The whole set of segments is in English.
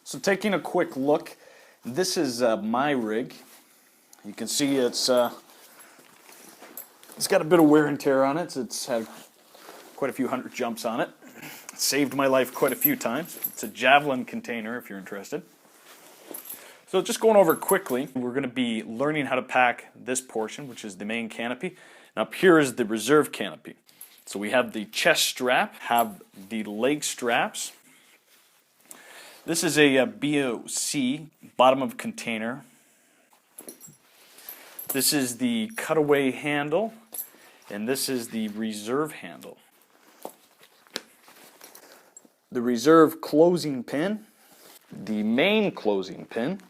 So taking a quick look, this is my rig. You can see it's got a bit of wear and tear on it. It's had quite a few hundred jumps on it. It saved my life quite a few times. It's a Javelin container if you're interested. So just going over quickly, we're going to be learning how to pack this portion, which is the main canopy. And up here is the reserve canopy. So we have the chest strap, have the leg straps. This is a B.O.C, bottom of container. This is the cutaway handle, and this is the reserve handle. The reserve closing pin, the main closing pin.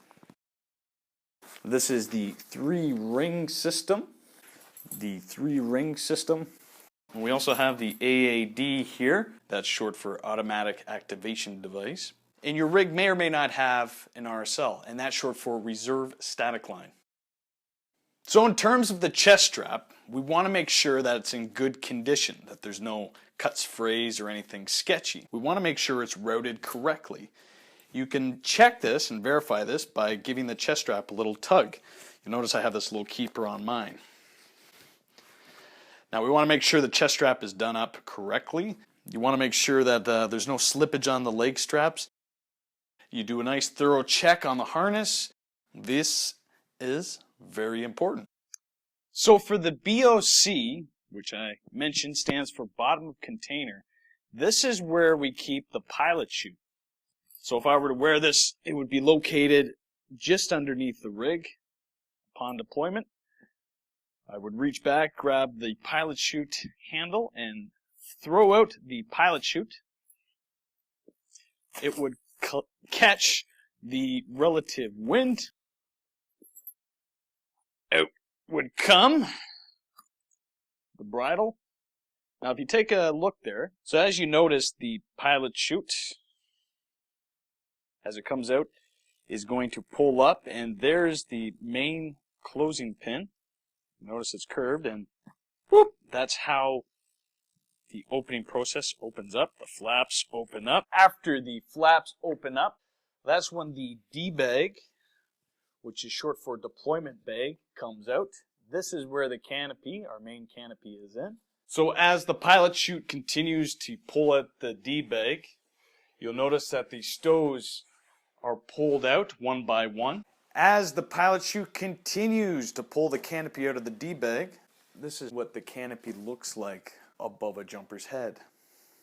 This is the 3-ring system. The 3-ring system. And we also have the A.A.D here. That's short for automatic activation device. And your rig may or may not have an R.S.L, and that's short for reserve static line. So in terms of the chest strap, we want to make sure that it's in good condition, that there's no cuts, frays, or anything sketchy. We want to make sure it's routed correctly. You can check this and verify this by giving the chest strap a little tug. You'll notice I have this little keeper on mine. Now we want to make sure the chest strap is done up correctly. You want to make sure that there's no slippage on the leg straps. You do a nice thorough check on the harness. This is very important. So for the B.O.C, which I mentioned stands for bottom of container, this is where we keep the pilot chute. So if I were to wear this, it would be located just underneath the rig. Upon deployment, I would reach back, grab the pilot chute handle, and throw out the pilot chute. It would catch the relative wind. Out would come the bridle. Now if you take a look there, so as you notice, the pilot chute, as it comes out, is going to pull up, and there's the main closing pin. Notice it's curved, and whoop, that's how the opening process opens up. The flaps open up. After the flaps open up, that's when the D bag, which is short for deployment bag, comes out. This is where the canopy, our main canopy, is in. So as the pilot chute continues to pull out the D bag, you'll notice that the stows are pulled out one by one. As the pilot chute continues to pull the canopy out of the D bag, this is what the canopy looks like above a jumper's head.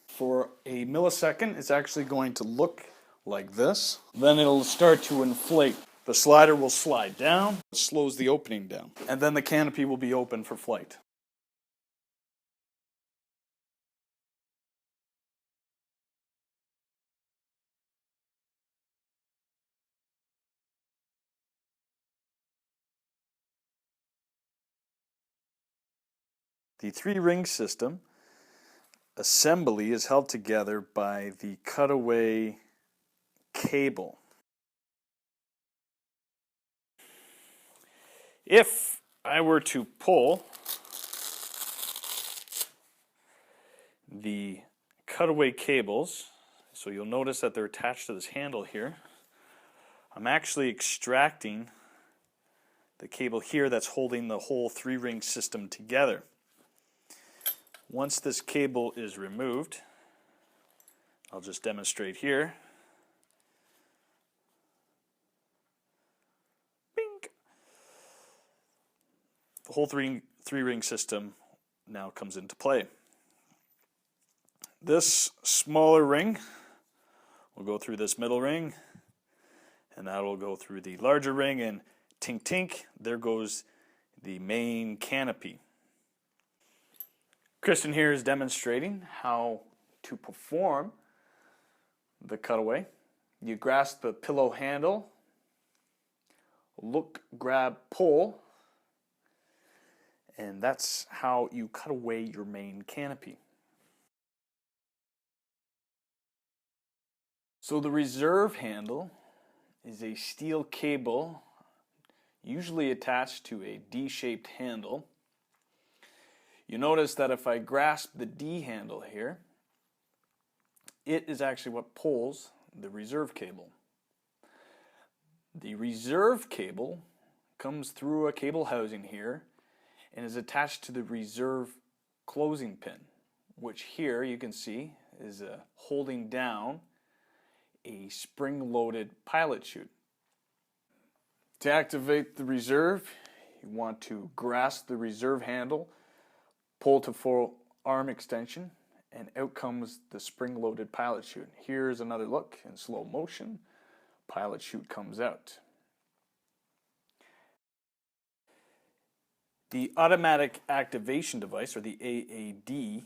For a millisecond, it's actually going to look like this. Then it'll start to inflate. The slider will slide down, it slows the opening down, and then the canopy will be open for flight. The 3-ring system assembly is held together by the cutaway cable. If I were to pull the cutaway cables, so you'll notice that they're attached to this handle here, I'm actually extracting the cable here that's holding the whole 3-ring system together. Once this cable is removed, I'll just demonstrate here. Bing! The whole 3-ring system now comes into play. This smaller ring will go through this middle ring, and that will go through the larger ring, and tink tink, there goes the main canopy. Kristen here is demonstrating how to perform the cutaway. You grasp the pillow handle, look, grab, pull, and that's how you cut away your main canopy. So the reserve handle is a steel cable usually attached to a D-shaped handle. You notice that if I grasp the D handle here, it is actually what pulls the reserve cable. The reserve cable comes through a cable housing here and is attached to the reserve closing pin, which here you can see is holding down a spring-loaded pilot chute. To activate the reserve, you want to grasp the reserve handle, pull to full arm extension, and out comes the spring-loaded pilot chute. Here's another look in slow motion. Pilot chute comes out. The automatic activation device, or the A.A.D,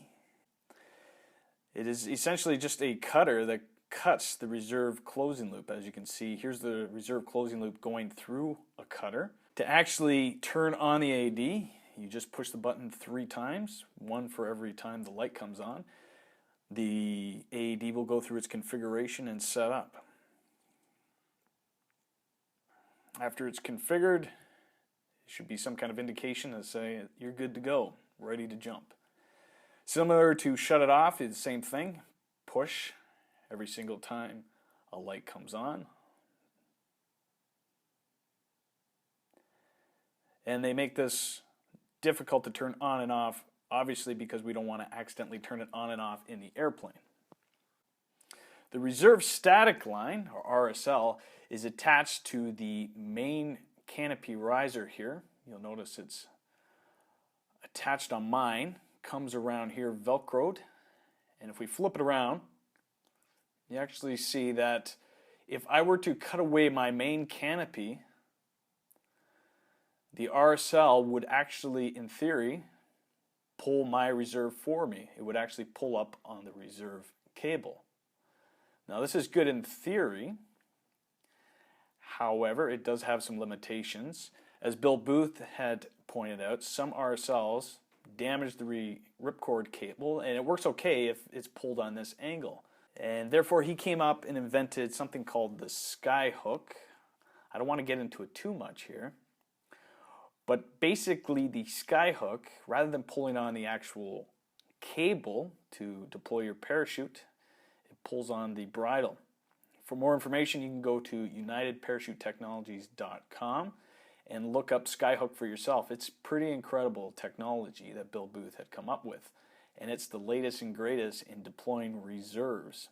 it is essentially just a cutter that cuts the reserve closing loop. As you can see, here's the reserve closing loop going through a cutter. To actually turn on the A.A.D, you just push the button 3 times, 1 for every time the light comes on. The A.A.D will go through its configuration and set up. After it's configured, should be some kind of indication to say you're good to go, ready to jump. Similar to shut it off, it's the same thing. Push every single time a light comes on. And they make this difficult to turn on and off, obviously because we don't want to accidentally turn it on and off in the airplane. The reserve static line, or R.S.L, is attached to the main canopy riser here. You'll notice it's attached on mine, comes around here velcroed, and if we flip it around, you actually see that if I were to cut away my main canopy, the R.S.L would actually, in theory, pull my reserve for me. It would actually pull up on the reserve cable. Now this is good in theory. However, it does have some limitations. As Bill Booth had pointed out, some R.S.Ls damage the ripcord cable, and it works okay if it's pulled on this angle. And therefore he came up and invented something called the sky hook. I don't want to get into it too much here, but basically the sky hook, rather than pulling on the actual cable to deploy your parachute, it pulls on the bridle. For more information, you can go to unitedparachutetechnologies.com and look up Skyhook for yourself. It's pretty incredible technology that Bill Booth had come up with, and it's the latest and greatest in deploying reserves.